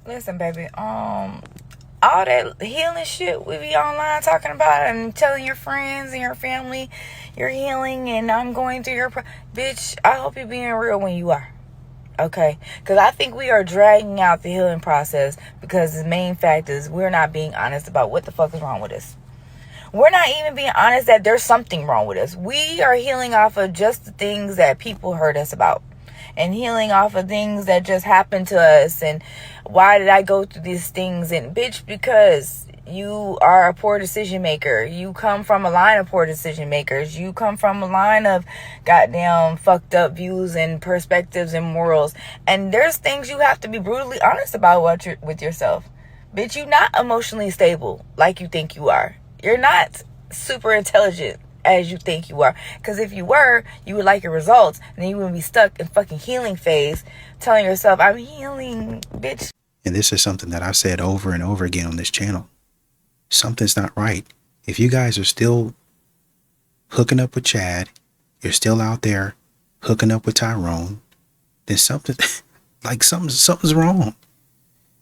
Listen, baby. All that healing shit we be online talking about and telling your friends and your family you're healing and I'm going through your bitch. I hope you're being real when you are. Okay, because I think we are dragging out the healing process because the main fact is we're not being honest about what the fuck is wrong with us. We're not even being honest that there's something wrong with us. We are healing off of just the things that people hurt us about and healing off of things that just happened to us. And why did I go through these things? And bitch, because you are a poor decision maker. You come from a line of poor decision makers. You come from a line of goddamn fucked up views and perspectives and morals. And there's things you have to be brutally honest about with yourself. Bitch, you're not emotionally stable like you think you are. You're not super intelligent as you think you are. Because if you were, you would like your results. And then you wouldn't be stuck in fucking healing phase telling yourself, I'm healing, bitch. And this is something that I've said over and over again on this channel. Something's not right. If you guys are still hooking up with Chad, you're still out there hooking up with Tyrone, then something's wrong.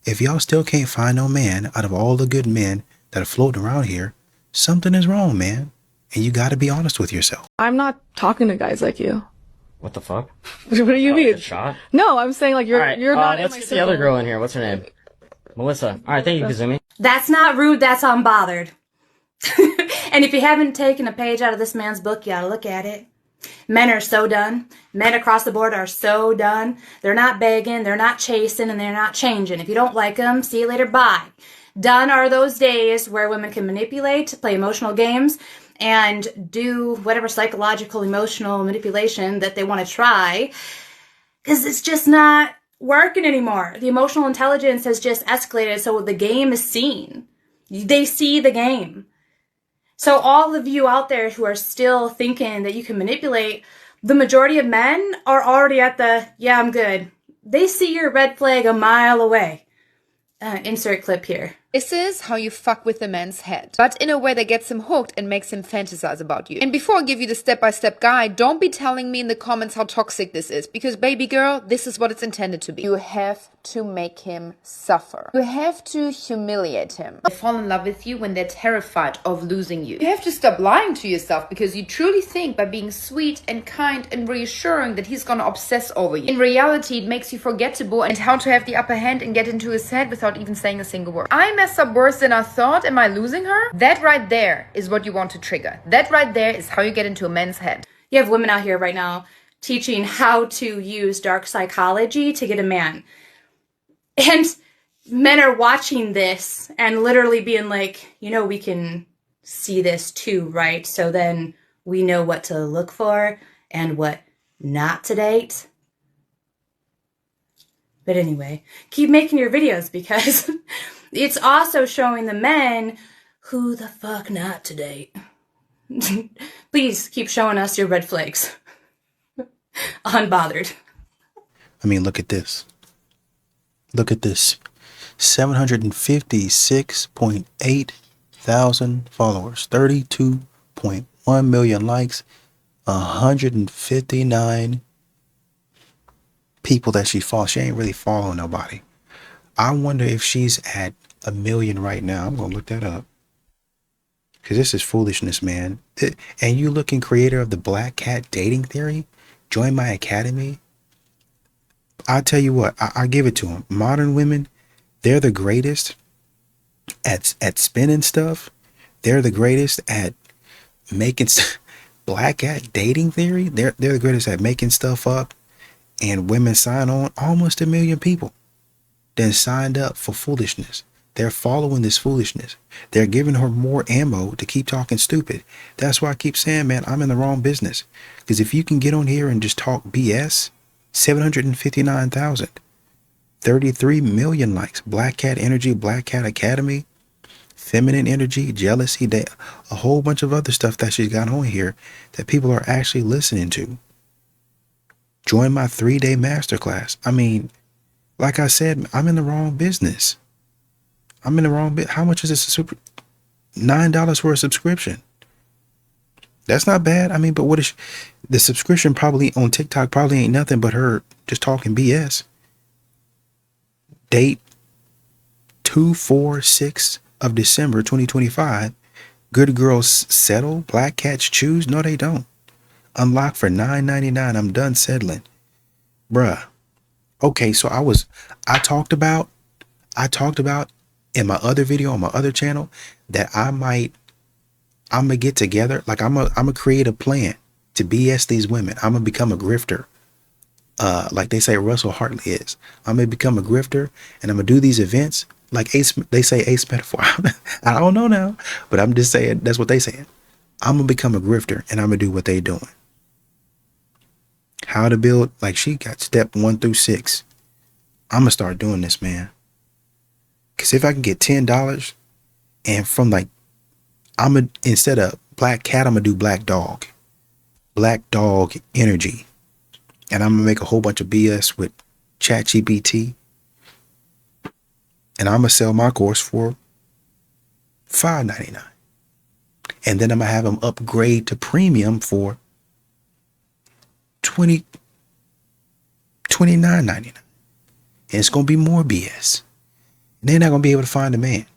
If y'all still can't find no man out of all the good men that are floating around here, something is wrong, man. And you got to be honest with yourself. I'm not talking to guys like you. What the fuck? What do you mean? Shot? No, I'm saying like you're right, not. Let's get the other girl in here. What's her name? Melissa. All right, thank you, Kazumi. That's not rude. That's unbothered. And if you haven't taken a page out of this man's book, you gotta look at it. Men are so done. Men across the board are so done. They're not begging, they're not chasing, and they're not changing. If you don't like them, see you later, bye. Done are those days where women can manipulate, play emotional games, and do whatever psychological, emotional manipulation that they want to try. Because it's just not working anymore. The emotional intelligence has just escalated, so the game is seen. They see the game. So all of you out there who are still thinking that you can manipulate, the majority of men are already at the, yeah, I'm good. They see your red flag a mile away. Insert clip here. This is how you fuck with the man's head, but in a way that gets him hooked and makes him fantasize about you. And before I give you the step-by-step guide, don't be telling me in the comments how toxic this is, because baby girl, this is what it's intended to be. You have to make him suffer. You have to humiliate him. They fall in love with you when they're terrified of losing you. You have to stop lying to yourself because you truly think by being sweet and kind and reassuring that he's gonna obsess over you. In reality, it makes you forgettable and how to have the upper hand and get into his head without even saying a single word. I messed up worse than I thought. Am I losing her? That right there is what you want to trigger. That right there is how you get into a man's head. You have women out here right now teaching how to use dark psychology to get a man. And men are watching this and literally being like, you know, we can see this too, right? So then we know what to look for and what not to date. But anyway, keep making your videos because it's also showing the men who the fuck not to date. Please keep showing us your red flags. Unbothered. I mean, look at this. Look at this. 756.8 thousand followers. 32.1 million likes. 159 people that she follows. She ain't really following nobody. I wonder if she's at 1 million right now. I'm going to look that up. Because this is foolishness, man. And you looking creator of the Black Cat Dating Theory? Join my academy? I'll tell you what, I give it to them. Modern women, they're the greatest at spinning stuff. They're the greatest at making Black Cat Dating Theory. They're the greatest at making stuff up, and women sign on. Almost 1 million people then signed up for foolishness. They're following this foolishness. They're giving her more ammo to keep talking stupid. That's why I keep saying, man, I'm in the wrong business. Because if you can get on here and just talk BS, 759,000, 33 million likes. Black Cat Energy, Black Cat Academy, Feminine Energy, Jealousy, a whole bunch of other stuff that she's got on here that people are actually listening to. Join my 3-day masterclass. I mean, like I said, I'm in the wrong business. I'm in the wrong bit. How much is this? $9 for a subscription. That's not bad. I mean, but what is the subscription probably on TikTok probably ain't nothing but her just talking BS. Date 2, 4, 6 of December 2025. Good girls settle, black cats choose. No, they don't. Unlock for $9.99. I'm done settling. Bruh. Okay, so I talked about in my other video on my other channel that I'm gonna get together. Like I'm gonna create a plan to BS these women. I'm gonna become a grifter. Like they say Russell Hartley is. I'm gonna become a grifter and I'm gonna do these events like Ace. They say Ace Metaphor. I don't know now, but I'm just saying that's what they saying. I'm gonna become a grifter and I'm gonna do what they doing. How to build, like she got step 1 through 6. I'm gonna start doing this, man. Cause if I can get $10 and from like, instead of black cat, I'm gonna do black dog energy. And I'm gonna make a whole bunch of BS with ChatGPT. And I'm gonna sell my course for $5.99. And then I'm gonna have them upgrade to premium for $29.99. And it's gonna be more BS. And they're not gonna be able to find a man.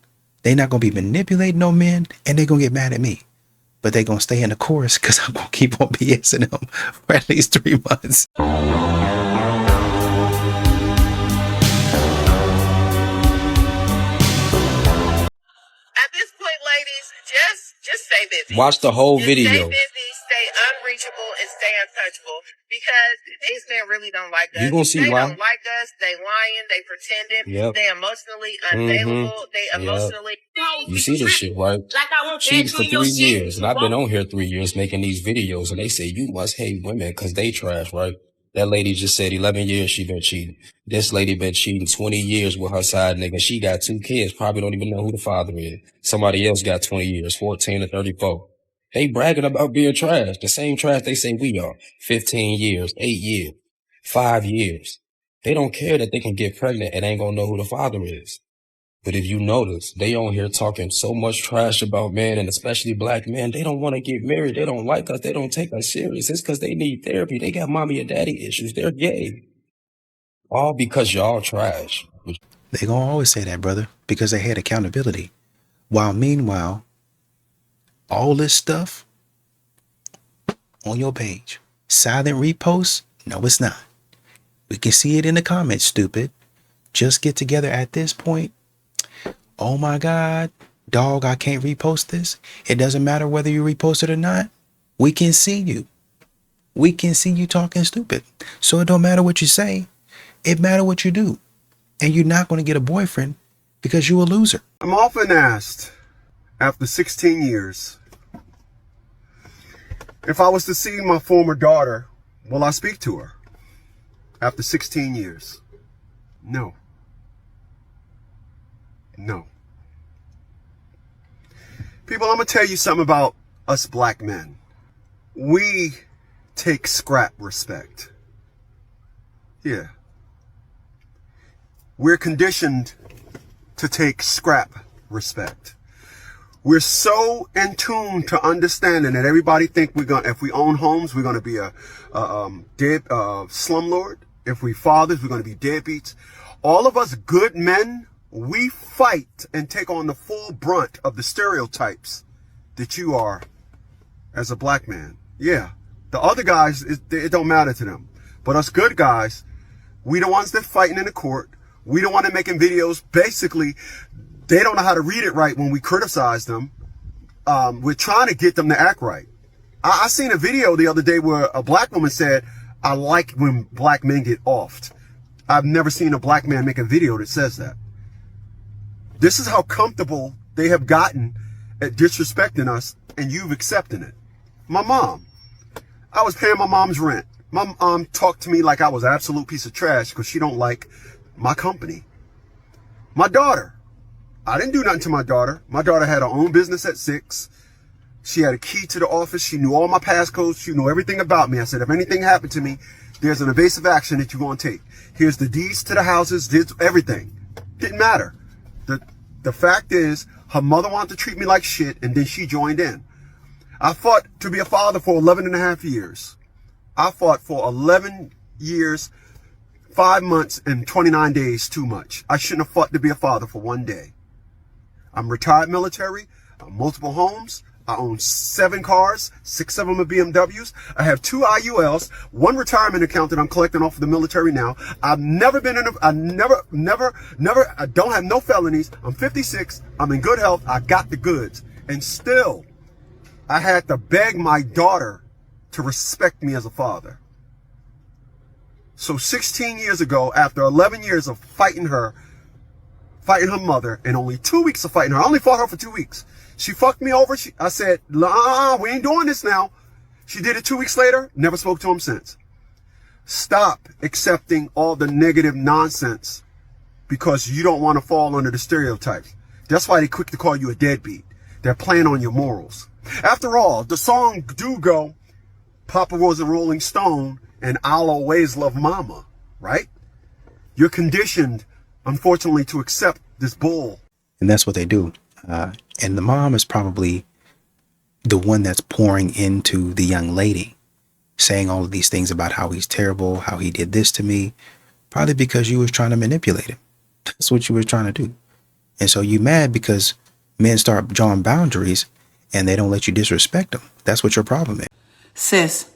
They're not gonna be manipulating no men, and they're gonna get mad at me. But they're gonna stay in the course because I'm gonna keep on BSing them for at least 3 months. At this point, ladies, just stay busy. Watch the whole Just video. Stay busy, stay unreachable, and stay untouchable because these men really don't like us. You gonna see they why. don't like us. They lying. They pretending. Yep. They emotionally unavailable. They emotionally. You see this shit, right? Cheated for 3 years, and I've been on here 3 years making these videos, and they say you must hate women because they trash, right? That lady just said 11 years she been cheating. This lady been cheating 20 years with her side nigga. She got 2 kids, probably don't even know who the father is. Somebody else got 20 years, 14 to 34. They bragging about being trash, the same trash they say we are. 15 years, 8 years, 5 years. They don't care that they can get pregnant and ain't gonna know who the father is. But if you notice, they on here talking so much trash about men, and especially black men. They don't want to get married. They don't like us. They don't take us serious. It's because they need therapy. They got mommy and daddy issues. They're gay. All because y'all trash. They gonna always say that, brother, because they had accountability. While meanwhile, all this stuff on your page, silent reposts, no, it's not. We can see it in the comments, stupid. Just get together at this point. Oh my God, dog, I can't repost this. It doesn't matter whether you repost it or not. We can see you. We can see you talking stupid. So it don't matter what you say. It matter what you do. And you're not going to get a boyfriend because you're a loser. I'm often asked, after 16 years, if I was to see my former daughter, will I speak to her? After 16 years. No. No. People, I'm going to tell you something about us black men. We take scrap respect. Yeah. We're conditioned to take scrap respect. We're so in tune to understanding that everybody think we're going, if we own homes, we're going to be a slumlord. If we fathers, we're going to be deadbeats. All of us good men, we fight and take on the full brunt of the stereotypes that you are as a black man. Yeah. The other guys, it don't matter to them. But us good guys, we the ones that fighting in the court. We the one that making videos. Basically, they don't know how to read it right when we criticize them. We're trying to get them to act right. I seen a video the other day where a black woman said, I like when black men get offed. I've never seen a black man make a video that says that. This is how comfortable they have gotten at disrespecting us, and you've accepted it. My mom. I was paying my mom's rent. My mom talked to me like I was an absolute piece of trash because she don't like my company. My daughter. I didn't do nothing to my daughter. My daughter had her own business at 6. She had a key to the office. She knew all my passcodes. She knew everything about me. I said, if anything happened to me, there's an evasive action that you're going to take. Here's the deeds to the houses. There's everything. Didn't matter. The fact is, her mother wanted to treat me like shit, and then she joined in. I fought to be a father for 11 and a half years. I fought for 11 years 5 months and 29 days too much. I shouldn't have fought to be a father for one day. I'm retired military. I have multiple homes. I own 7 cars, 6 of them are BMWs. I have 2 IULs, 1 retirement account that I'm collecting off of the military now. I've never been in I don't have no felonies. I'm 56. I'm in good health. I got the goods. And still, I had to beg my daughter to respect me as a father. So 16 years ago, after 11 years of fighting her mother, and only 2 weeks of fighting her, I only fought her for 2 weeks. She fucked me over. I said, nah, we ain't doing this now. She did it 2 weeks later. Never spoke to him since. Stop accepting all the negative nonsense because you don't want to fall under the stereotypes. That's why they quick to call you a deadbeat. They're playing on your morals. After all, the song do go, Papa was a Rolling Stone and I'll always love Mama, right? You're conditioned, unfortunately, to accept this bull. And that's what they do. And the mom is probably the one that's pouring into the young lady, saying all of these things about how he's terrible, how he did this to me, probably because you was trying to manipulate him. That's what you were trying to do. And so you mad because men start drawing boundaries and they don't let you disrespect them. That's what your problem is. Sis,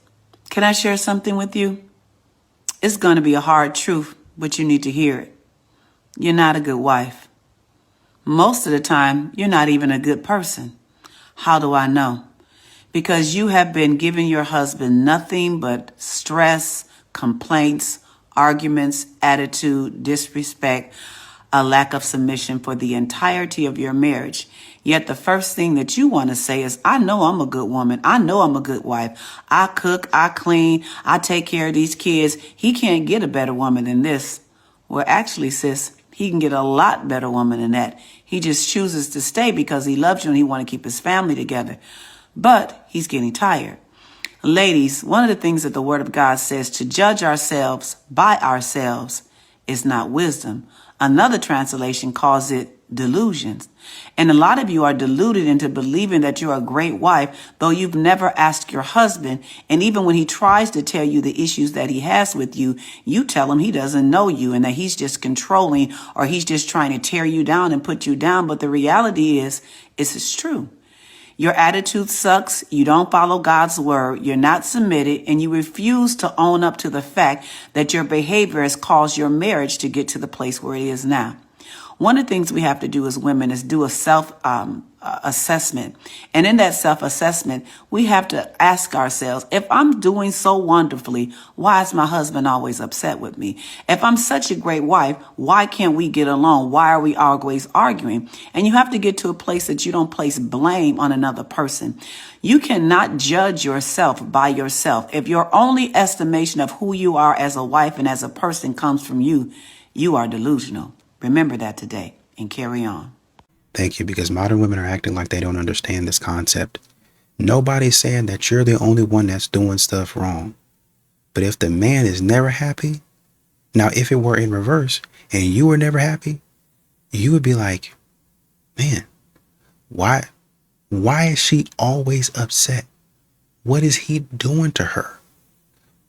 can I share something with you? It's going to be a hard truth, but you need to hear it. You're not a good wife. Most of the time, you're not even a good person. How do I know? Because you have been giving your husband nothing but stress, complaints, arguments, attitude, disrespect, a lack of submission for the entirety of your marriage. Yet the first thing that you want to say is, I know I'm a good woman. I know I'm a good wife. I cook, I clean, I take care of these kids. He can't get a better woman than this. Well, actually, sis, he can get a lot better woman than that. He just chooses to stay because he loves you and he wants to keep his family together. But he's getting tired. Ladies, one of the things that the Word of God says, to judge ourselves by ourselves is not wisdom. Another translation calls it delusions. And a lot of you are deluded into believing that you're a great wife, though you've never asked your husband. And even when he tries to tell you the issues that he has with you, you tell him he doesn't know you and that he's just controlling or he's just trying to tear you down and put you down. But the reality is it's true. Your attitude sucks. You don't follow God's word. You're not submitted, and you refuse to own up to the fact that your behavior has caused your marriage to get to the place where it is now. One of the things we have to do as women is do a self-assessment. And in that self-assessment, we have to ask ourselves, if I'm doing so wonderfully, why is my husband always upset with me? If I'm such a great wife, why can't we get along? Why are we always arguing? And you have to get to a place that you don't place blame on another person. You cannot judge yourself by yourself. If your only estimation of who you are as a wife and as a person comes from you, you are delusional. Remember that today and carry on. Thank you, because modern women are acting like they don't understand this concept. Nobody's saying that you're the only one that's doing stuff wrong. But if the man is never happy, now if it were in reverse and you were never happy, you would be like, man, why is she always upset? What is he doing to her?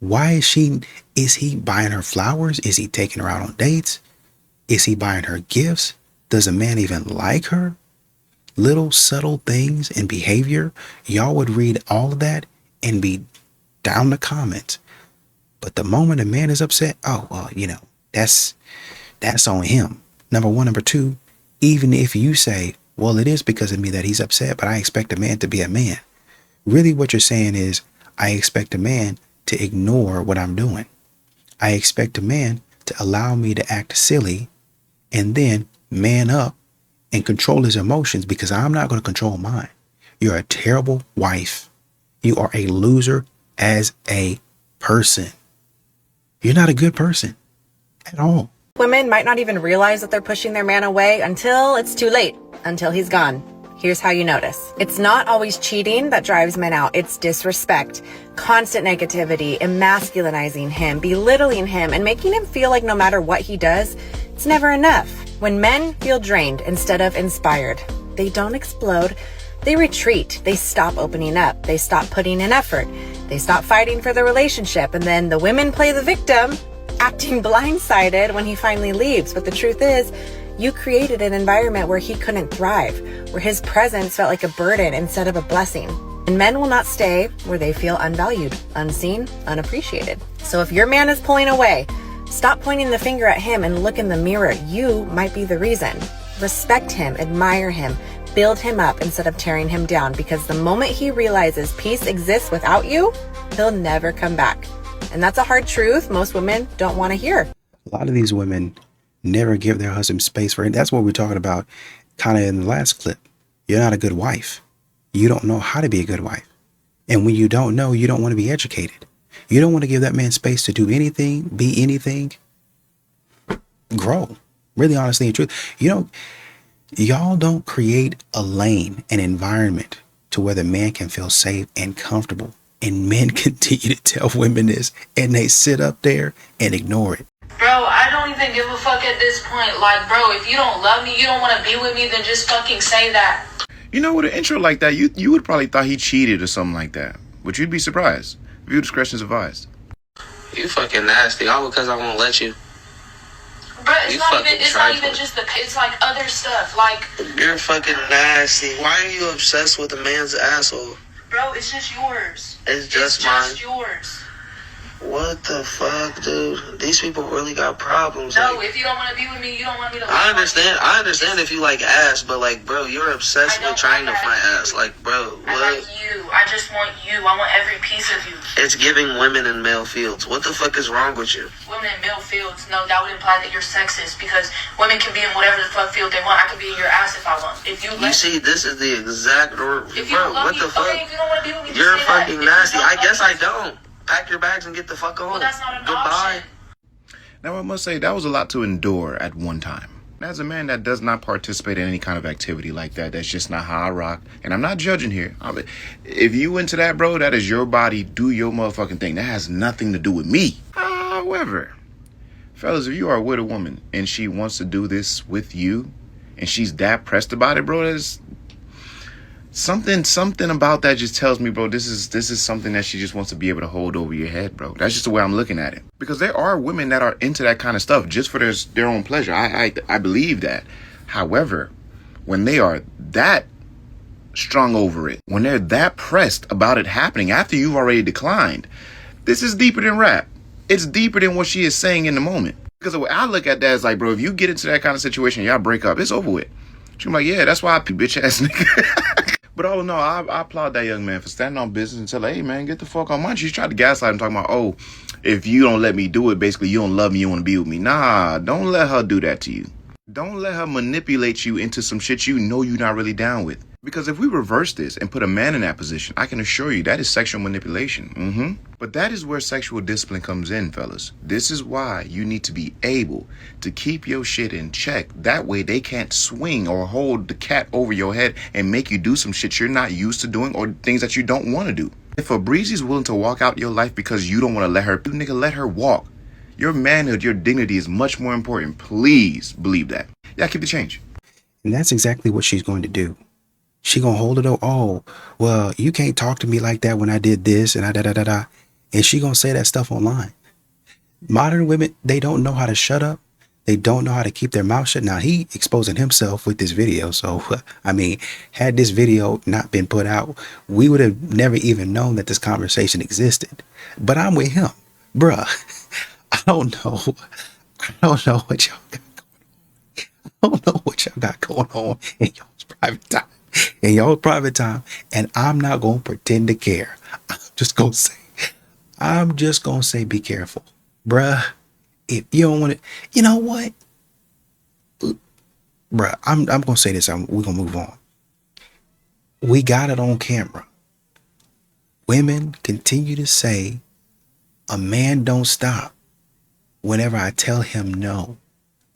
Is he buying her flowers? Is he taking her out on dates? Is he buying her gifts? Does a man even like her? Little subtle things and behavior. Y'all would read all of that and be down the comments. But the moment a man is upset, oh, well, that's on him. Number one. Number two, even if you say, well, it is because of me that he's upset, but I expect a man to be a man. Really what you're saying is, I expect a man to ignore what I'm doing. I expect a man to allow me to act silly and then man up and control his emotions because I'm not going to control mine. You're a terrible wife. You are a loser as a person. You're not a good person at all. Women might not even realize that they're pushing their man away until it's too late, until he's gone. Here's how you notice. It's not always cheating that drives men out. It's disrespect, constant negativity, emasculinizing him, belittling him, and making him feel like no matter what he does, it's never enough. When men feel drained instead of inspired, they don't explode. They retreat. They stop opening up. They stop putting in effort. They stop fighting for the relationship. And then the women play the victim acting blindsided when he finally leaves. But the truth is, you created an environment where he couldn't thrive, where his presence felt like a burden instead of a blessing. And men will not stay where they feel unvalued, unseen, unappreciated. So if your man is pulling away, stop pointing the finger at him and look in the mirror. You might be the reason. Respect him, admire him, build him up instead of tearing him down, because the moment he realizes peace exists without you, he'll never come back. And that's a hard truth most women don't want to hear. A lot of these women never give their husband space for it. That's what we're talking about kind of in the last clip. You're not a good wife. You don't know how to be a good wife. And when you don't know, you don't want to be educated. You don't want to give that man space to do anything, be anything, grow. Really, honestly, and truth. You know, y'all don't create a lane, an environment to where the man can feel safe and comfortable. And men continue to tell women this, and they sit up there and ignore it. Bro, I don't even give a fuck at this point. Like, bro, if you don't love me, you don't want to be with me, then just fucking say that. You know, with an intro like that, you would probably thought he cheated or something like that. But you'd be surprised. View discretion is advised. You fucking nasty, all because I won't let you. Bro, it's not even just it's like other stuff. Like, You're fucking nasty. Why are you obsessed with a man's asshole? bro, it's just yours. It's just It's mine. just yours. What the fuck, dude? These people really got problems. No, Like, if you don't want to be with me, you don't want me to. I understand if you like ass, but like, bro, you're obsessed with trying to find ass. Like, bro, I what? like you. I just want you. I want every piece of you. It's giving women in male fields. What the fuck is wrong with you? Women in male fields, no, that would imply that you're sexist, because women can be in whatever the fuck field they want. I can be in your ass if I want. If you You see, this is the exact if you bro. love What me, the fuck? okay, if you don't want to be with me, just You're say that. fucking If you nasty. don't I guess love I me, don't. Pack your bags and get the fuck on. well, that's not an Goodbye. option. Now, I must say, that was a lot to endure at one time. As a man that does not participate in any kind of activity like that, that's just not how I rock. And I'm not judging here. If you into that, bro, that is your body. Do your motherfucking thing. That has nothing to do with me. However, fellas, if you are with a woman and she wants to do this with you and she's that pressed about it, bro, there's something about that just tells me, bro, this is something that she just wants to be able to hold over your head, bro. That's just the way I'm looking at it. Because there are women that are into that kind of stuff just for their own pleasure. I believe that. However, when they are that strung over it, when they're that pressed about it happening after you've already declined, this is deeper than rap. It's deeper than what she is saying in the moment. Because the way I look at that is like, bro, if you get into that kind of situation, y'all break up, it's over with. She's like, yeah, that's why I bitch ass nigga. But all in all, I applaud that young man for standing on business and telling, hey, man, get the fuck on mine. She's trying to gaslight him, talking about, oh, if you don't let me do it, basically, you don't love me, you want to be with me. Nah, don't let her do that to you. Don't let her manipulate you into some shit you know you're not really down with. Because if we reverse this and put a man in that position, I can assure you that is sexual manipulation. But that is where sexual discipline comes in, fellas. This is why you need to be able to keep your shit in check. That way they can't swing or hold the cat over your head and make you do some shit you're not used to doing or things that you don't want to do. If a breezy's willing to walk out your life because you don't want to let her, you nigga, let her walk. Your manhood, your dignity is much more important. Please believe that. Yeah, keep the change. And that's exactly what she's going to do. She gonna hold it. Oh, well, you can't talk to me like that when I did this and da. And she gonna say that stuff online. Modern women, they don't know how to shut up. They don't know how to keep their mouth shut. Now, he exposing himself with this video. So, I mean, had this video not been put out, we would have never even known that this conversation existed. But I'm with him. Bruh, I don't know what y'all got going on. I don't know what y'all got going on in y'all's private time. And I'm not going to pretend to care. I'm just going to say, be careful. Bruh, if you don't want to, you know what? Bruh, I'm going to say this. We're going to move on. We got it on camera. Women continue to say, a man don't stop whenever I tell him no.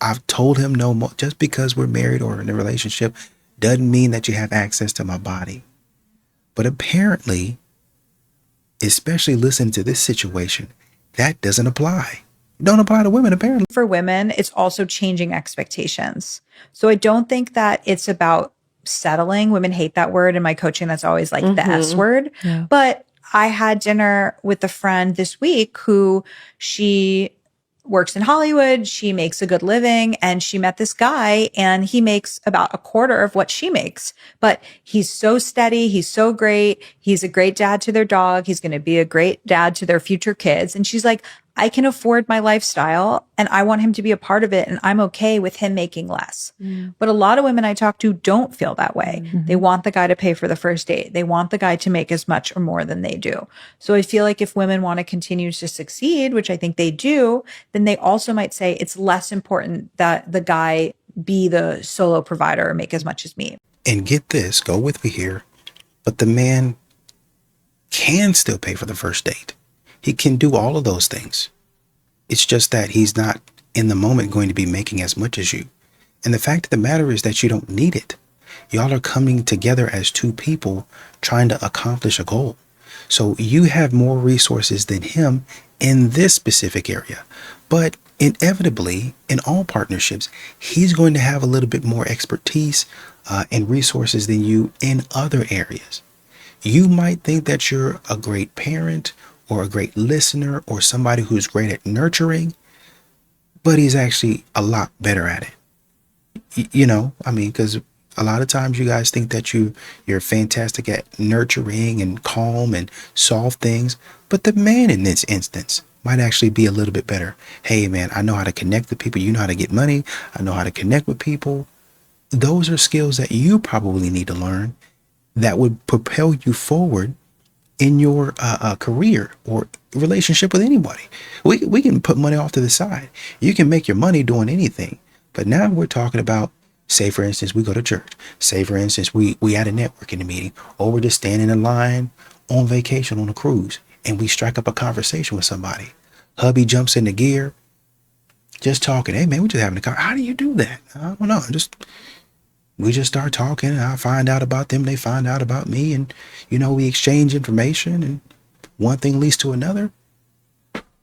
I've told him no more. Just because we're married or in a relationship doesn't mean that you have access to my body. But apparently, especially listening to this situation, that doesn't apply. It don't apply to women, apparently. For women, it's also changing expectations. So I don't think that it's about settling. Women hate that word. In my coaching, that's always like the S word. Yeah. But I had dinner with a friend this week who she works in Hollywood. She makes a good living, and she met this guy and he makes about a quarter of what she makes, but he's so steady. He's so great. He's a great dad to their dog. He's going to be a great dad to their future kids. And she's like, I can afford my lifestyle and I want him to be a part of it. And I'm okay with him making less. But a lot of women I talk to don't feel that way. They want the guy to pay for the first date. They want the guy to make as much or more than they do. So I feel like if women want to continue to succeed, which I think they do, then they also might say it's less important that the guy be the solo provider or make as much as me. And get this, go with me here, but the man can still pay for the first date. He can do all of those things. It's just that he's not in the moment going to be making as much as you. And the fact of the matter is that you don't need it. Y'all are coming together as two people trying to accomplish a goal. So you have more resources than him in this specific area. But inevitably, in all partnerships, he's going to have a little bit more expertise and resources than you in other areas. You might think that you're a great parent or a great listener or somebody who's great at nurturing, but he's actually a lot better at it. You know, I mean, because a lot of times you guys think that you're fantastic at nurturing and calm and soft things, but the man in this instance might actually be a little bit better. Hey man, I know how to connect with people. You know how to get money. I know how to connect with people. Those are skills that you probably need to learn that would propel you forward in your career or relationship with anybody. We can put money off to the side. You can make your money doing anything. But now we're talking about, say for instance, we go to church. Say for instance, we at a networking meeting, or we're just standing in line on vacation on a cruise and we strike up a conversation with somebody. Hubby jumps into gear, just talking. Hey man, we're just having a conversation. How do you do that? I don't know. We just start talking and I find out about them. They find out about me. And, you know, we exchange information and one thing leads to another.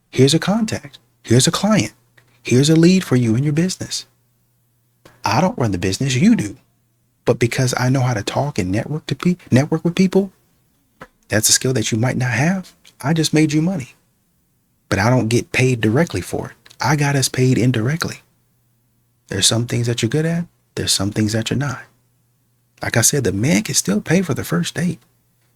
Here's a contact. Here's a client. Here's a lead for you in your business. I don't run the business. You do. But because I know how to talk and network with people, that's a skill that you might not have. I just made you money. But I don't get paid directly for it. I got us paid indirectly. There's some things that you're good at. There's some things that you're not. Like I said, the man can still pay for the first date,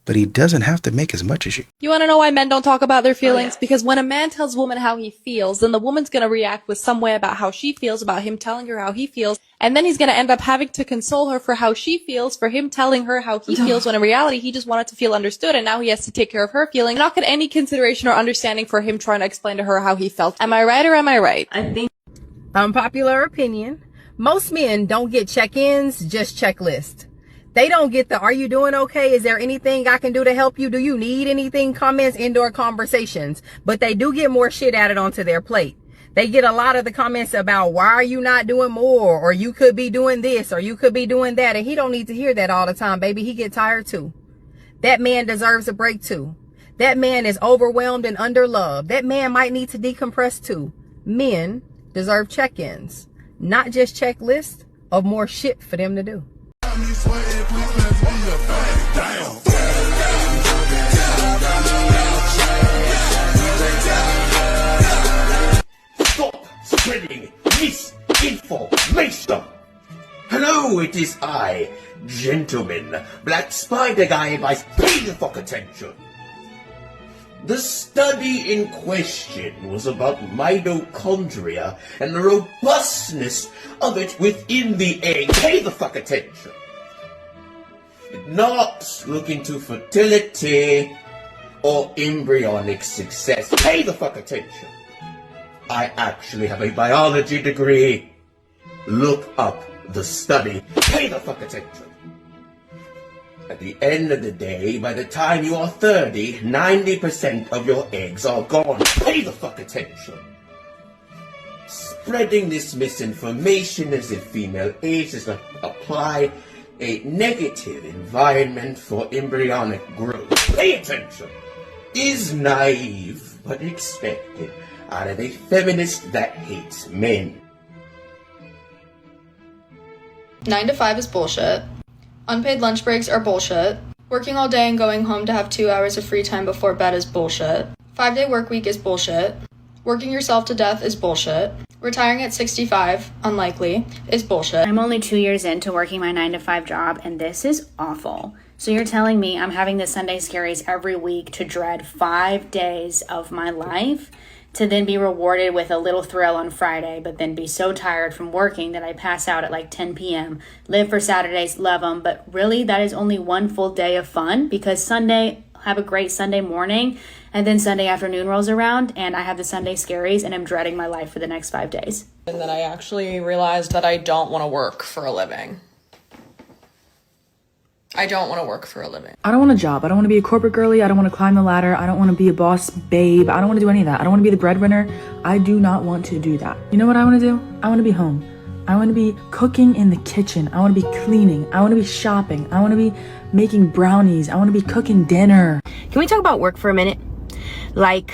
but he doesn't have to make as much as you. You want to know why men don't talk about their feelings? Because when a man tells a woman how he feels, then the woman's going to react with some way about how she feels, about him telling her how he feels, and then he's going to end up having to console her for how she feels, for him telling her how he feels, when in reality he just wanted to feel understood, and now he has to take care of her feeling, not get any consideration or understanding for him trying to explain to her how he felt. Am I right or am I right? I think, unpopular opinion, most men don't get check-ins, just checklists. They don't get the, are you doing okay? Is there anything I can do to help you? Do you need anything? Comments, indoor conversations. But they do get more shit added onto their plate. They get a lot of the comments about, why are you not doing more? Or you could be doing this, or you could be doing that. And he don't need to hear that all the time, baby. He get tired too. That man deserves a break too. That man is overwhelmed and underloved. That man might need to decompress too. Men deserve check-ins, not just checklists of more shit for them to do. Stop spreading misinformation. Hello, it is I, gentleman, Black Spider Guy advice. Pay the fuck attention. The study in question was about mitochondria and the robustness of it within the egg. Pay the fuck attention. Not look into fertility or embryonic success. Pay the fuck attention. I actually have a biology degree. Look up the study. Pay the fuck attention. At the end of the day, by the time you are 30, 90% of your eggs are gone. Pay the fuck attention. Spreading this misinformation as if female age does not apply a negative environment for embryonic growth. Pay attention. Is naive, but expected out of a feminist that hates men. 9 to 5 is bullshit. Unpaid lunch breaks are bullshit. Working all day and going home to have 2 hours of free time before bed is bullshit. 5-day work week is bullshit. Working yourself to death is bullshit. Retiring at 65, unlikely, is bullshit. I'm only 2 years into working my 9-to-5 job, and this is awful. So you're telling me I'm having the Sunday scaries every week to dread 5 days of my life, to then be rewarded with a little thrill on Friday, but then be so tired from working that I pass out at like 10 p.m. Live for Saturdays, love them, but really that is only one full day of fun, because Sunday, have a great Sunday morning, and then Sunday afternoon rolls around and I have the Sunday scaries and I'm dreading my life for the next 5 days. And then I actually realized that I don't want to work for a living. I don't want to work for a living. I don't want a job. I don't want to be a corporate girly. I don't want to climb the ladder. I don't want to be a boss babe. I don't want to do any of that. I don't want to be the breadwinner. I do not want to do that. You know what I want to do? I want to be home. I want to be cooking in the kitchen. I want to be cleaning. I want to be shopping. I want to be making brownies. I want to be cooking dinner. Can we talk about work for a minute? Like,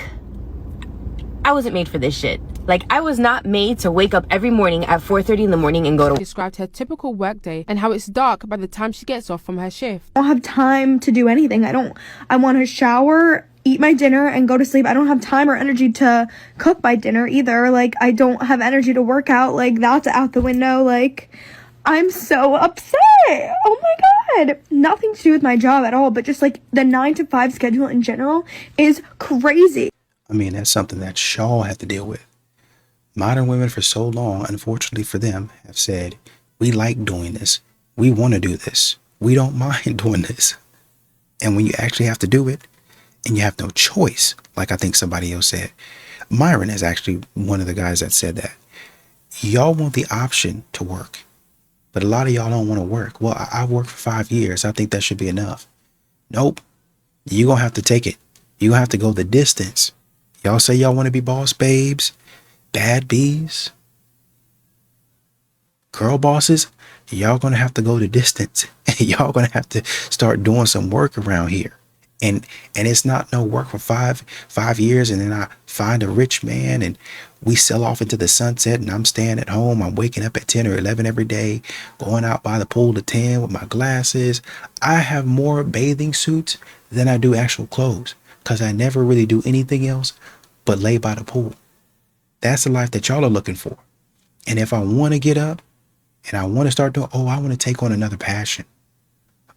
I wasn't made for this shit. Like, I was not made to wake up every morning at 4:30 in the morning and go to... Described her typical workday and how it's dark by the time she gets off from her shift. I don't have time to do anything. I want to shower, eat my dinner, and go to sleep. I don't have time or energy to cook my dinner either. Like, I don't have energy to work out. Like, that's out the window. Like, I'm so upset. Oh my God. Nothing to do with my job at all, but just like the 9-to-5 schedule in general is crazy. I mean, that's something that Shaw had to deal with. Modern women for so long, unfortunately for them, have said, we like doing this. We want to do this. We don't mind doing this. And when you actually have to do it and you have no choice, like I think somebody else said, Myron is actually one of the guys that said that. Y'all want the option to work, but a lot of y'all don't want to work. Well, I've worked for 5 years. I think that should be enough. Nope. You're going to have to take it. You're going to have to go the distance. Y'all say y'all want to be boss babes, bad bees, girl bosses. Y'all going to have to go the distance. Y'all going to have to start doing some work around here. And it's not no work for five years and then I find a rich man and we sell off into the sunset and I'm staying at home. I'm waking up at 10 or 11 every day, going out by the pool at 10 with my glasses. I have more bathing suits than I do actual clothes because I never really do anything else but lay by the pool. That's the life that y'all are looking for. And if I want to get up and I want to start doing, I want to take on another passion,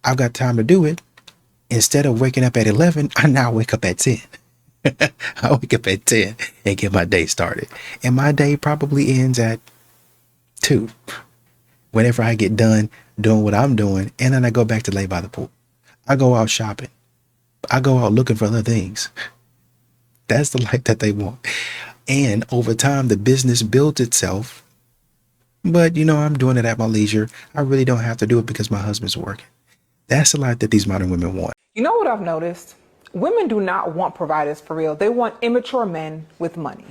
I've got time to do it. Instead of waking up at 11, I now wake up at 10. I wake up at 10 and get my day started. And my day probably ends at 2. Whenever I get done doing what I'm doing, and then I go back to lay by the pool. I go out shopping. I go out looking for other things. That's the life that they want. And over time, the business builds itself. But, I'm doing it at my leisure. I really don't have to do it because my husband's working. That's the life that these modern women want. You know what I've noticed? Women do not want providers for real. They want immature men with money.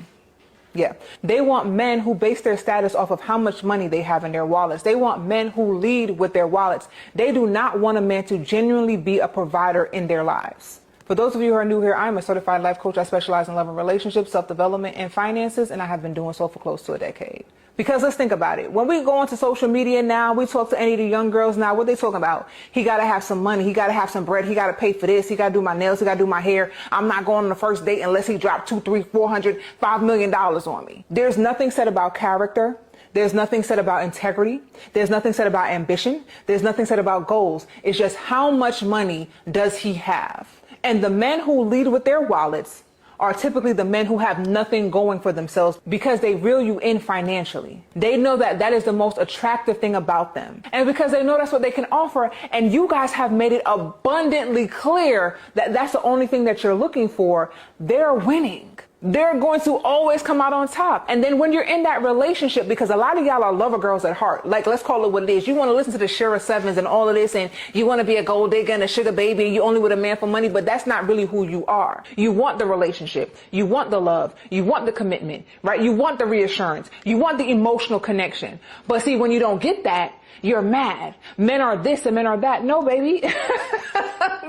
Yeah. They want men who base their status off of how much money they have in their wallets. They want men who lead with their wallets. They do not want a man to genuinely be a provider in their lives. For those of you who are new here, I'm a certified life coach. I specialize in love and relationships, self-development, and finances, and I have been doing so for close to a decade. Because let's think about it. When we go onto social media now, we talk to any of the young girls now, what they talking about? He got to have some money. He got to have some bread. He got to pay for this. He got to do my nails. He got to do my hair. I'm not going on the first date unless he dropped $200, $300, $400, $5 million on me. There's nothing said about character. There's nothing said about integrity. There's nothing said about ambition. There's nothing said about goals. It's just how much money does he have? And the men who lead with their wallets are typically the men who have nothing going for themselves because they reel you in financially. They know that that is the most attractive thing about them. And because they know that's what they can offer, and you guys have made it abundantly clear that that's the only thing that you're looking for, they're winning. They're going to always come out on top. And then when you're in that relationship, because a lot of y'all are lover girls at heart, like let's call it what it is. You want to listen to the Shira Sevens and all of this, and you want to be a gold digger and a sugar baby, and you only with a man for money, but that's not really who you are. You want the relationship. You want the love. You want the commitment, right? You want the reassurance. You want the emotional connection. But see, when you don't get that, you're mad. Men are this and men are that. No, baby.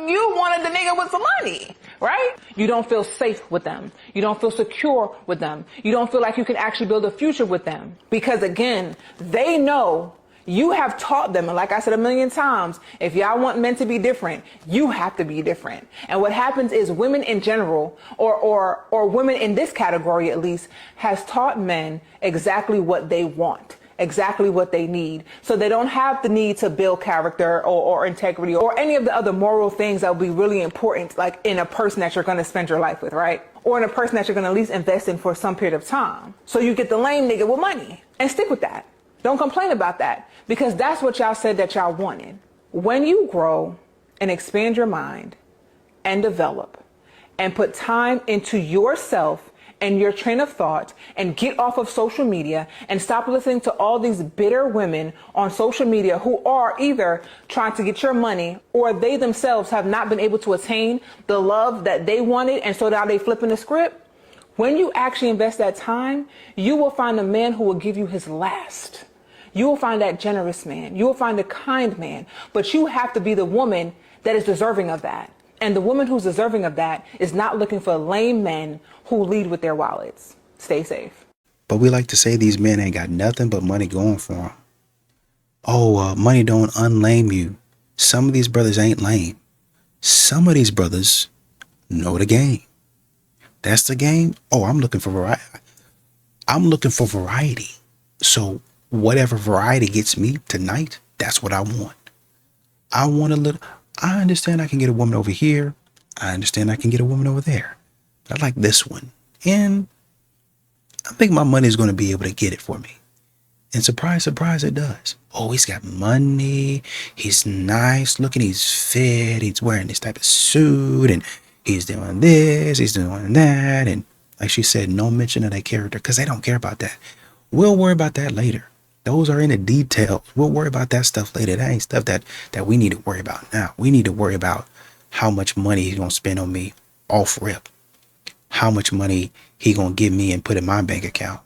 You wanted the nigga with some money, right? You don't feel safe with them. You don't feel secure with them. You don't feel like you can actually build a future with them. Because again, they know You have taught them, and like I said a million times, if y'all want men to be different, you have to be different. And what happens is women in general, or women in this category at least, has taught men exactly what they want, exactly what they need. So they don't have the need to build character or integrity or any of the other moral things that would be really important, like in a person that you're going to spend your life with, right? Or in a person that you're going to at least invest in for some period of time. So you get the lame nigga with money and stick with that. Don't complain about that, because that's what y'all said that y'all wanted. When you grow and expand your mind and develop and put time into yourself and your train of thought and get off of social media and stop listening to all these bitter women on social media who are either trying to get your money or they themselves have not been able to attain the love that they wanted, and so now they flipping the script. When you actually invest that time, you will find a man who will give you his last. You will find that generous man. You will find a kind man. But you have to be the woman that is deserving of that. And the woman who's deserving of that is not looking for lame men who lead with their wallets. Stay safe. But we like to say these men ain't got nothing but money going for them. Oh, money don't unlame you. Some of these brothers ain't lame. Some of these brothers know the game. That's the game. Oh, I'm looking for variety. I'm looking for variety. So whatever variety gets me tonight, that's what I want. I want a little. I understand I can get a woman over here. I understand I can get a woman over there. But I like this one. And I think my money is going to be able to get it for me. And surprise, surprise, it does. Oh, he's got money. He's nice looking. He's fit. He's wearing this type of suit. And he's doing this. He's doing that. And like she said, no mention of their character, because they don't care about that. We'll worry about that later. Those are in the details. We'll worry about that stuff later. That ain't stuff that we need to worry about now. We need to worry about how much money he's going to spend on me off rip. How much money he going to give me and put in my bank account.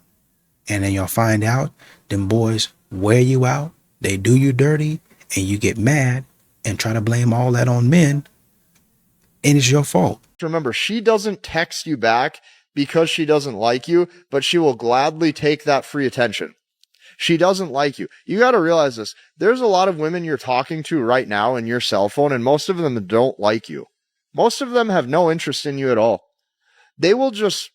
And then you'll find out them boys wear you out. They do you dirty and you get mad and try to blame all that on men. And it's your fault. Remember, she doesn't text you back because she doesn't like you, but she will gladly take that free attention. She doesn't like you. You got to realize this. There's a lot of women you're talking to right now in your cell phone, and most of them don't like you. Most of them have no interest in you at all. They will just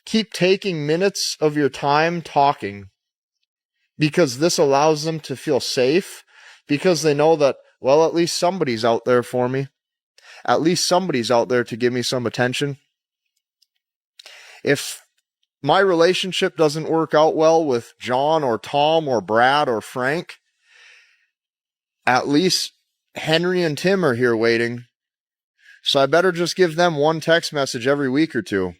keep taking minutes of your time talking because this allows them to feel safe, because they know that, well, at least somebody's out there for me. At least somebody's out there to give me some attention. If my relationship doesn't work out well with John or Tom or Brad or Frank, at least Henry and Tim are here waiting. So I better just give them one text message every week or two.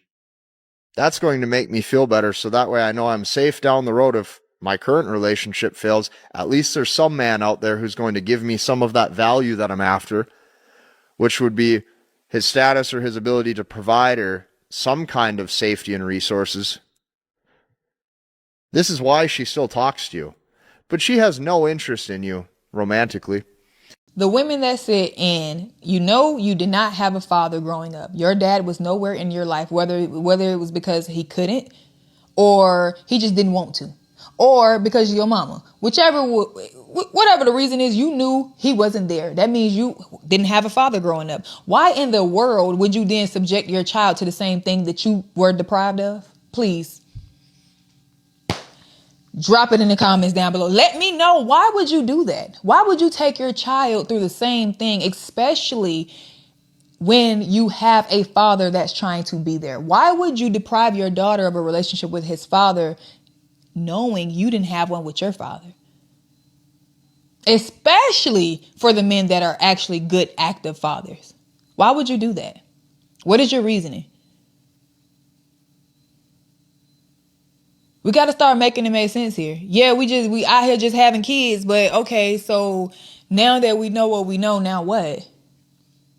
That's going to make me feel better, so that way I know I'm safe down the road if my current relationship fails. At least there's some man out there who's going to give me some of that value that I'm after, which would be his status or his ability to provide or some kind of safety and resources. This is why she still talks to you. But she has no interest in you romantically. The women that sit in, you did not have a father growing up. Your dad was nowhere in your life, whether it was because he couldn't or he just didn't want to, or because of your mama. Whatever the reason is, you knew he wasn't there. That means you didn't have a father growing up. Why in the world would you then subject your child to the same thing that you were deprived of? Please drop it in the comments down below. Let me know, why would you do that? Why would you take your child through the same thing, especially when you have a father that's trying to be there? Why would you deprive your daughter of a relationship with his father knowing you didn't have one with your father? Especially for the men that are actually good, active fathers. Why would you do that? What is your reasoning? We got to start making it make sense here. Yeah, we out here just having kids, but okay, so now that we know what we know, now what?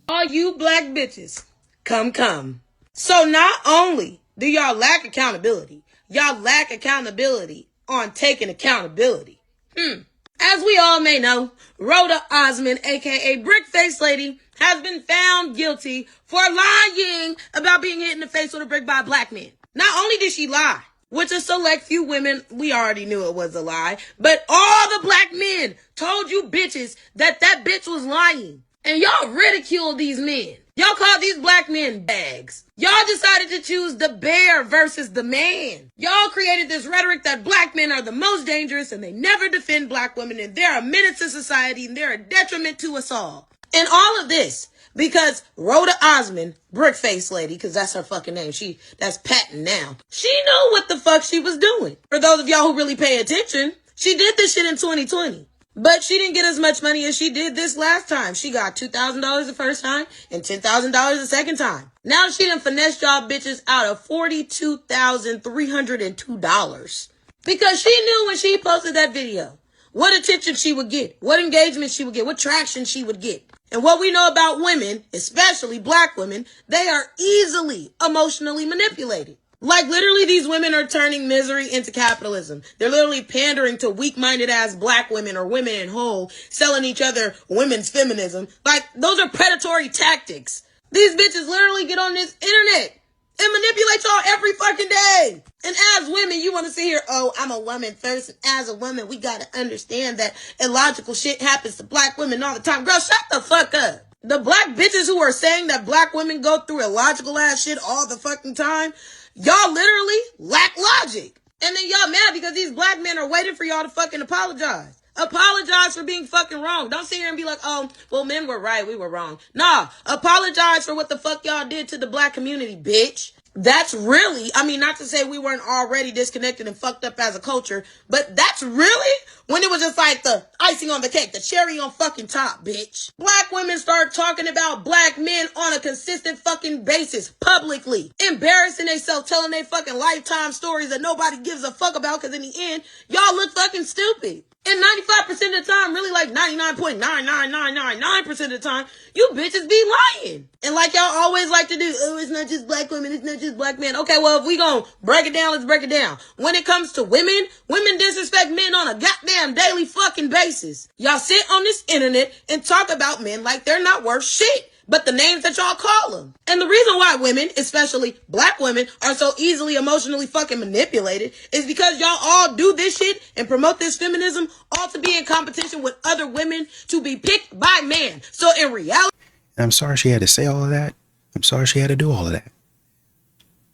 All you black bitches, come. So not only do y'all lack accountability, y'all lack accountability on taking accountability. As we all may know, Rhoda Osmond, aka Brick Face Lady, has been found guilty for lying about being hit in the face with a brick by a black man. Not only did she lie, which a select few women, we already knew it was a lie, but all the black men told you bitches that that bitch was lying. And y'all ridiculed these men. Y'all called these black men bags. Y'all decided to choose the bear versus the man. Y'all created this rhetoric that black men are the most dangerous and they never defend black women and they're a menace to society and they're a detriment to us all. And all of this because Rhoda Osmond, Brickface lady, because that's her fucking name. That's patent now. She knew what the fuck she was doing. For those of y'all who really pay attention, she did this shit in 2020. But she didn't get as much money as she did this last time. She got $2,000 the first time and $10,000 the second time. Now she done finessed y'all bitches out of $42,302. Because she knew when she posted that video what attention she would get, what engagement she would get, what traction she would get. And what we know about women, especially black women, they are easily emotionally manipulated. Like literally these women are turning misery into capitalism. They're literally pandering to weak-minded ass black women or women in whole, selling each other women's feminism. Like those are predatory tactics. These bitches literally get on this internet and manipulate y'all every fucking day. And as women, you want to sit here, oh, I'm a woman first. And as a woman, we got to understand that illogical shit happens to black women all the time. Girl, shut the fuck up. The black bitches who are saying that black women go through illogical ass shit all the fucking time, y'all literally lack logic. And then y'all mad because these black men are waiting for y'all to fucking apologize. Apologize for being fucking wrong. Don't sit here and be like, oh, well, men were right, we were wrong. Nah, apologize for what the fuck y'all did to the black community, bitch. That's really, I mean, not to say we weren't already disconnected and fucked up as a culture, but that's really when it was just like the icing on the cake, the cherry on fucking top, bitch. Black women start talking about black men on a consistent fucking basis, publicly, embarrassing themselves, telling their fucking lifetime stories that nobody gives a fuck about, because in the end, y'all look fucking stupid. And 95% of the time, really like 99.99999% of the time, you bitches be lying. And like y'all always like to do, oh, it's not just black women, it's not just black men. Okay, well, if we gonna break it down, let's break it down. When it comes to women, women disrespect men on a goddamn daily fucking basis. Y'all sit on this internet and talk about men like they're not worth shit but the names that y'all call them. And the reason why women, especially black women, are so easily emotionally fucking manipulated is because y'all all do this shit and promote this feminism all to be in competition with other women to be picked by men. So in reality... And I'm sorry she had to say all of that. I'm sorry she had to do all of that.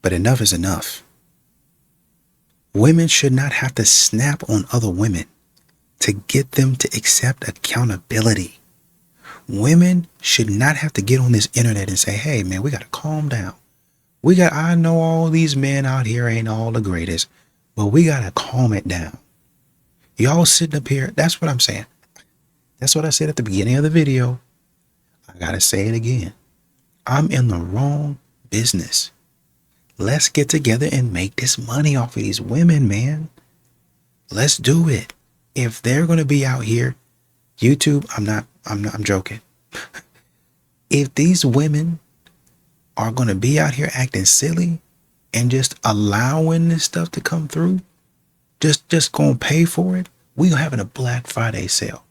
But enough is enough. Women should not have to snap on other women to get them to accept accountability. Women should not have to get on this internet and say, hey, man, we got to calm down. I know all these men out here ain't all the greatest, but we got to calm it down. Y'all sitting up here. That's what I'm saying. That's what I said at the beginning of the video. I got to say it again. I'm in the wrong business. Let's get together and make this money off of these women, man. Let's do it. If they're going to be out here, YouTube, I'm joking. If these women are going to be out here acting silly and just allowing this stuff to come through, just going to pay for it, we are having a Black Friday sale,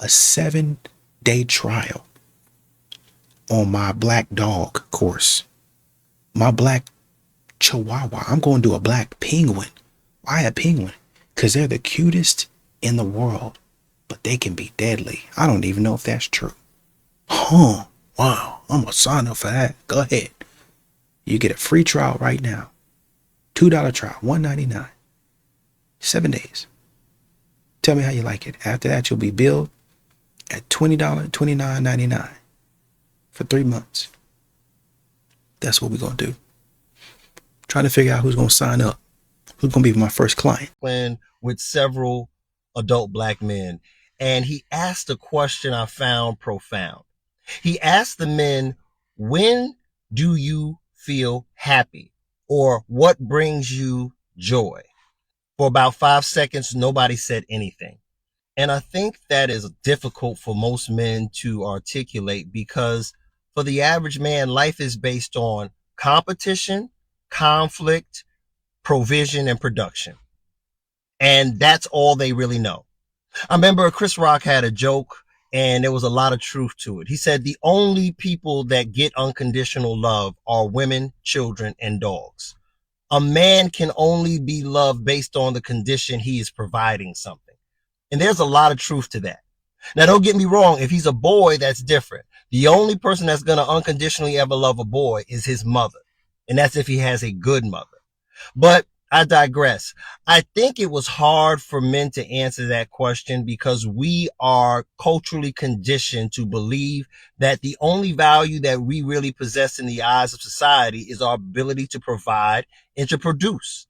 a 7-day trial on my black dog course, my black Chihuahua. I'm going to do a black penguin. Why a penguin? Because they're the cutest in the world. But they can be deadly. I don't even know if that's true. Huh. Wow. I'm going to sign up for that. Go ahead. You get a free trial right now. $2 trial. $1.99. 7 days. Tell me how you like it. After that, you'll be billed at $20, $29.99 for 3 months. That's what we're going to do. Trying to figure out who's going to sign up. Who's going to be my first client. With several adult black men. And he asked a question I found profound. He asked the men, when do you feel happy? Or what brings you joy? For about 5 seconds, nobody said anything. And I think that is difficult for most men to articulate because for the average man, life is based on competition, conflict, provision, and production. And that's all they really know. I remember Chris Rock had a joke and there was a lot of truth to it. He said the only people that get unconditional love are women, children, and dogs. A man can only be loved based on the condition he is providing something. And there's a lot of truth to that. Now, don't get me wrong. If he's a boy, that's different. The only person that's going to unconditionally ever love a boy is his mother. And that's if he has a good mother. But I digress. I think it was hard for men to answer that question because we are culturally conditioned to believe that the only value that we really possess in the eyes of society is our ability to provide and to produce.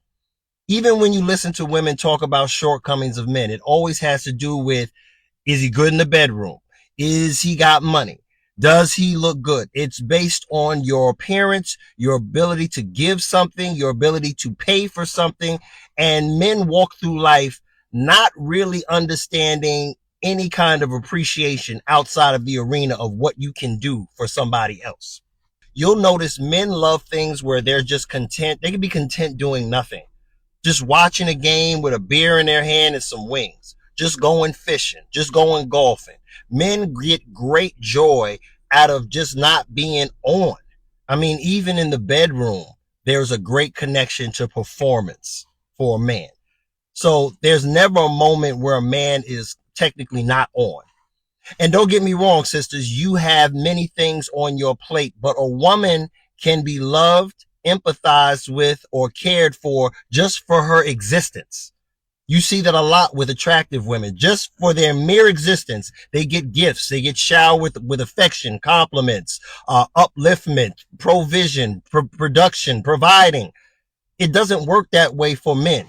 Even when you listen to women talk about shortcomings of men, it always has to do with, is he good in the bedroom? Is he got money? Does he look good? It's based on your appearance, your ability to give something, your ability to pay for something. And men walk through life not really understanding any kind of appreciation outside of the arena of what you can do for somebody else. You'll notice men love things where they're just content. They can be content doing nothing. Just watching a game with a beer in their hand and some wings. Just going fishing, just going golfing. Men get great joy out of just not being on. I mean, even in the bedroom, there's a great connection to performance for a man. So there's never a moment where a man is technically not on. And don't get me wrong, sisters, you have many things on your plate, but a woman can be loved, empathized with, or cared for just for her existence. You see that a lot with attractive women. Just for their mere existence, they get gifts. They get showered with affection, compliments, upliftment, provision, production, providing. It doesn't work that way for men.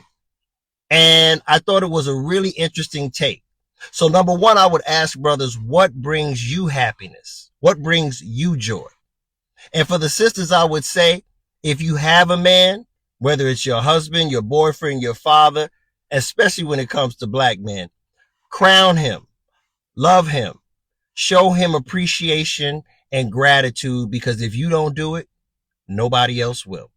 And I thought it was a really interesting take. So number one, I would ask brothers, what brings you happiness? What brings you joy? And for the sisters, I would say, if you have a man, whether it's your husband, your boyfriend, your father, especially when it comes to black men, crown him, love him, show him appreciation and gratitude, because if you don't do it, nobody else will.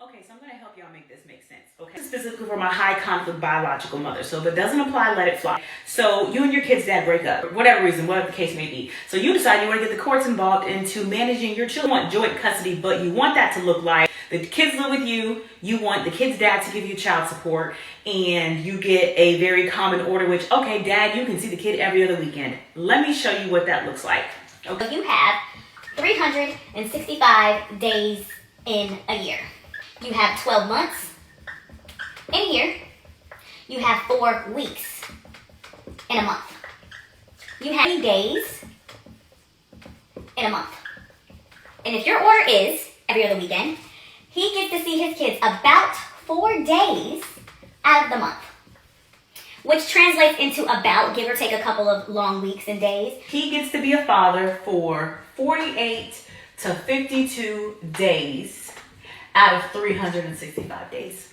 Okay, so I'm going to help y'all make this make sense. Okay, specifically for my high conflict biological mother. So if it doesn't apply, let it fly. So you and your kid's dad break up, for whatever reason, whatever the case may be. So you decide you want to get the courts involved into managing your children. You want joint custody, but you want that to look like the kids live with you, you want the kid's dad to give you child support, and you get a very common order, which, okay, dad, you can see the kid every other weekend. Let me show you what that looks like. Okay. You have 365 days in a year. You have 12 months in a year. You have 4 weeks in a month. You have 3 days in a month. And if your order is every other weekend, he gets to see his kids about 4 days out of the month, which translates into about, give or take, a couple of long weeks and days. He gets to be a father for 48 to 52 days out of 365 days.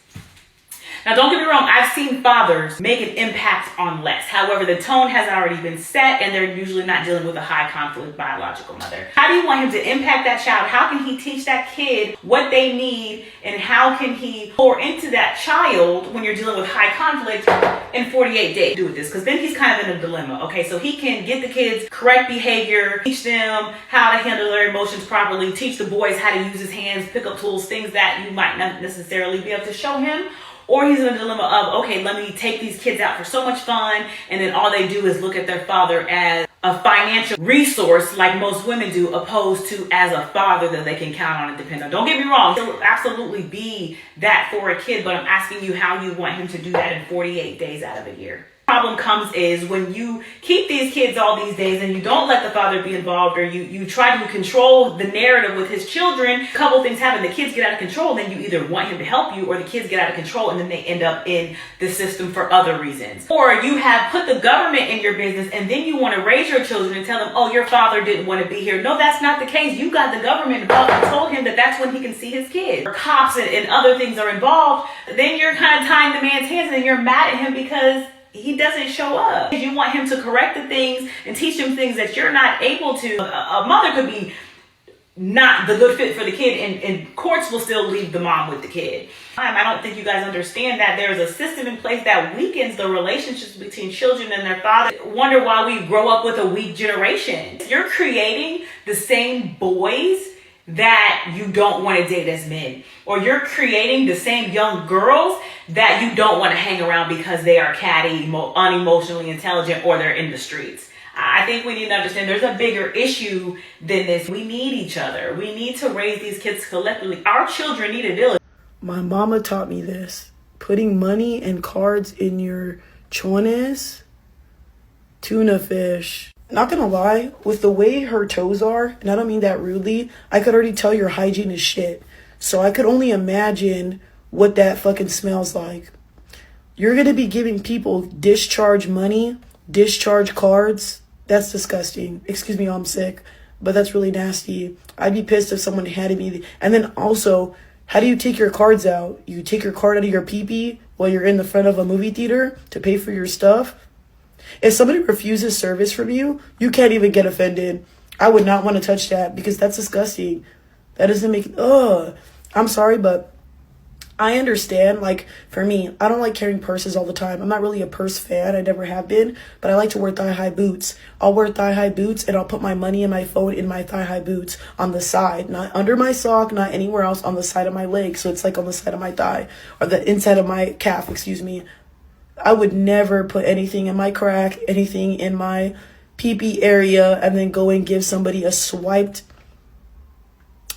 Now, don't get me wrong, I've seen fathers make an impact on less. However, the tone has already been set, and they're usually not dealing with a high conflict biological mother. How do you want him to impact that child? How can he teach that kid what they need, and how can he pour into that child when you're dealing with high conflict in 48 days? Do with this, because then he's kind of in a dilemma. Okay, so he can get the kids correct behavior, teach them how to handle their emotions properly, teach the boys how to use his hands, pick up tools, things that you might not necessarily be able to show him. Or he's in a dilemma of, okay, let me take these kids out for so much fun, and then all they do is look at their father as a financial resource like most women do, opposed to as a father that they can count on and depend on. Don't get me wrong, he'll absolutely be that for a kid, but I'm asking you how you want him to do that in 48 days out of a year. Problem comes is when you keep these kids all these days and you don't let the father be involved, or you try to control the narrative with his children, a couple things happen. The kids get out of control, then you either want him to help you, or the kids get out of control and then they end up in the system for other reasons. Or you have put the government in your business and then you want to raise your children and tell them, oh, your father didn't want to be here. No, that's not the case. You got the government involved and told him that that's when he can see his kids. Or cops and other things are involved. Then you're kind of tying the man's hands and then you're mad at him because he doesn't show up. You want him to correct the things and teach him things that you're not able to. A mother could be not the good fit for the kid, and courts will still leave the mom with the kid. I don't think you guys understand that there's a system in place that weakens the relationships between children and their father. Wonder why we grow up with a weak generation. You're creating the same boys that you don't want to date as men, or you're creating the same young girls that you don't want to hang around because they are catty, unemotionally intelligent, or they're in the streets. I think we need to understand there's a bigger issue than this. We need each other. We need to raise these kids collectively. Our children need a village. My mama taught me this. Putting money and cards in your chones, tuna fish. Not gonna lie, with the way her toes are, and I don't mean that rudely, I could already tell your hygiene is shit. So I could only imagine what that fucking smells like. You're gonna be giving people discharge money, discharge cards. That's disgusting. Excuse me, I'm sick, but that's really nasty. I'd be pissed if someone handed me and then also, how do you take your cards out? You take your card out of your pee-pee while you're in the front of a movie theater to pay for your stuff? If somebody refuses service from you, you can't even get offended. I would not want to touch that because that's disgusting. That doesn't make, I'm sorry, but I understand. Like, for me, I don't like carrying purses all the time. I'm not really a purse fan. I never have been, but I like to wear thigh-high boots. I'll wear thigh-high boots and I'll put my money and my phone in my thigh-high boots on the side, not under my sock, not anywhere else, on the side of my leg. So it's like on the side of my thigh or the inside of my calf, excuse me. I would never put anything in my crack, anything in my pee-pee area, and then go and give somebody a swiped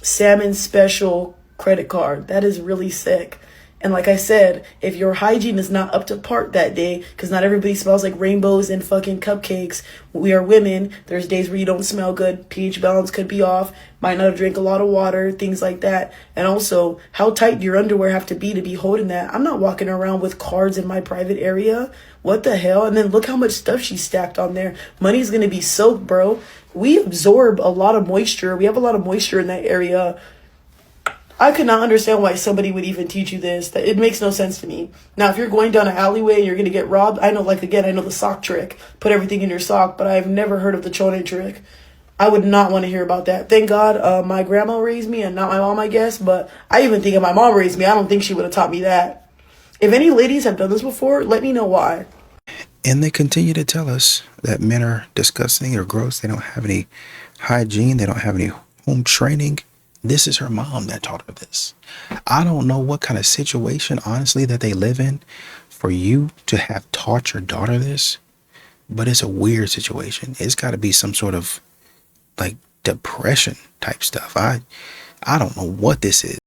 salmon special credit card. That is really sick. And like I said, if your hygiene is not up to par that day, because not everybody smells like rainbows and fucking cupcakes. We are women. There's days where you don't smell good. pH balance could be off. Might not have drank a lot of water, things like that. And also, how tight do your underwear have to be holding that? I'm not walking around with cards in my private area. What the hell? And then look how much stuff she stacked on there. Money's going to be soaked, bro. We absorb a lot of moisture. We have a lot of moisture in that area. I could not understand why somebody would even teach you this. That it makes no sense to me. Now, if you're going down an alleyway and you're going to get robbed, I know, like, again, I know the sock trick. Put everything in your sock, but I've never heard of the chone trick. I would not want to hear about that. Thank God my grandma raised me and not my mom, I guess. But I even think if my mom raised me, I don't think she would have taught me that. If any ladies have done this before, let me know why. And they continue to tell us that men are disgusting or gross. They don't have any hygiene. They don't have any home training. This is her mom that taught her this. I don't know what kind of situation, honestly, that they live in for you to have taught your daughter this, but it's a weird situation. It's got to be some sort of like depression type stuff. I don't know what this is.